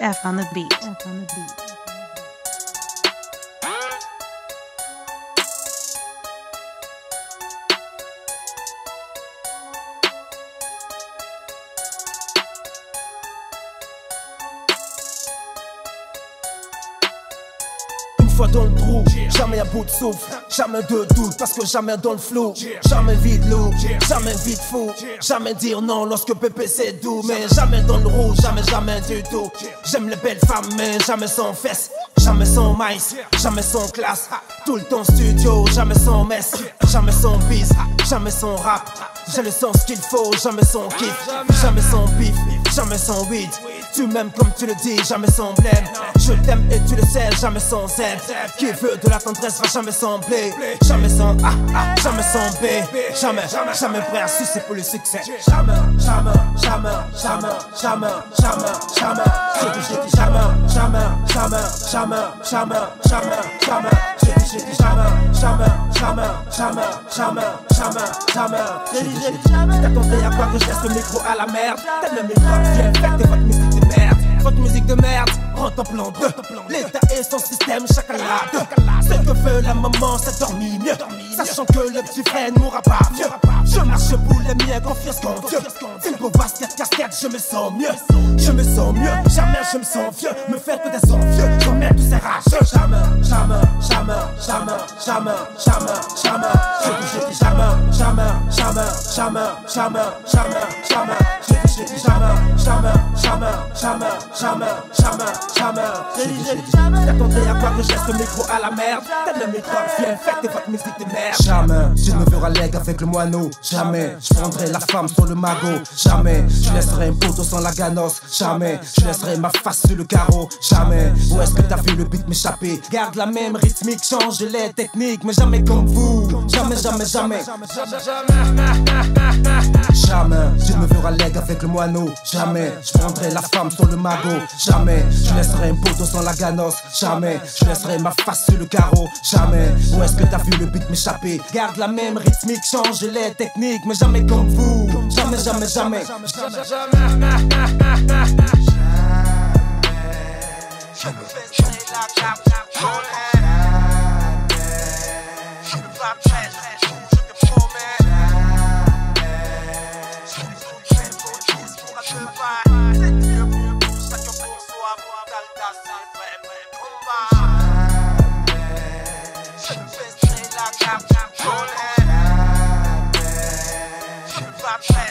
F on the beat. Fois dans le trou, jamais à bout de souffle, jamais de doute parce que jamais dans le flou, jamais vide loup, jamais vide fou, jamais dire non lorsque pépé c'est doux, mais jamais dans le rouge, jamais du tout. J'aime les belles femmes mais jamais sans fesses, jamais sans maïs, jamais sans classe, tout le temps studio, jamais sans messe, jamais sans bis, jamais sans rap. J'ai le sens qu'il faut, jamais sans kiff, jamais sans bif, jamais sans weed. Tu m'aimes comme tu le dis, jamais sans blême. Je t'aime et tu le sais, jamais sans aide. Qui veut de la tendresse va jamais sembler. Jamais sans A, jamais sans B. Jamais prêt à sucer pour le succès. Jamais. J'ai dit jamais. J'ai dit jamais. T'attendais à quoi que je laisse le micro à la merde. T'aimes le micro, viens faire tes votre musique de merde. Votre musique de merde, prends ton plan 2. L'État et son système, chacun l'a. Ce que veut la maman, c'est dormir mieux. Sachant que le petit frère ne mourra pas vieux. Je marche pour les miens, confiance qu'en Dieu. Une beau basket, casquette, je me sens mieux. Jamais je me sens vieux. Me faire que des envieux, j'emmerde tous ces rageux. Jamais. J'ai dit jamais. T'attendais à quoi que je laisse le micro à la merde. T'aimes le micro, viens faire votre musique de merde. Jamais, je ne me verrai leg avec le moineau. Jamais, je prendrai la femme sur le magot. Jamais, je laisserai un poteau sans la ganosse. Jamais, je laisserai ma face sur le carreau. Jamais, où est-ce que t'as vu le beat m'échapper? Garde la même rythmique, change les techniques, mais jamais comme vous. Jamais. Jamais, je me verrai leg avec le moineau. Jamais, je prendrai la femme sur le magot. Jamais, je laisserai un poteau sans la ganosse. Jamais, je laisserai ma face sur le carreau. Jamais, où est-ce que t'as vu le beat m'échapper? Garde la même rythmique, change les techniques, mais jamais comme vous. Jamais. Je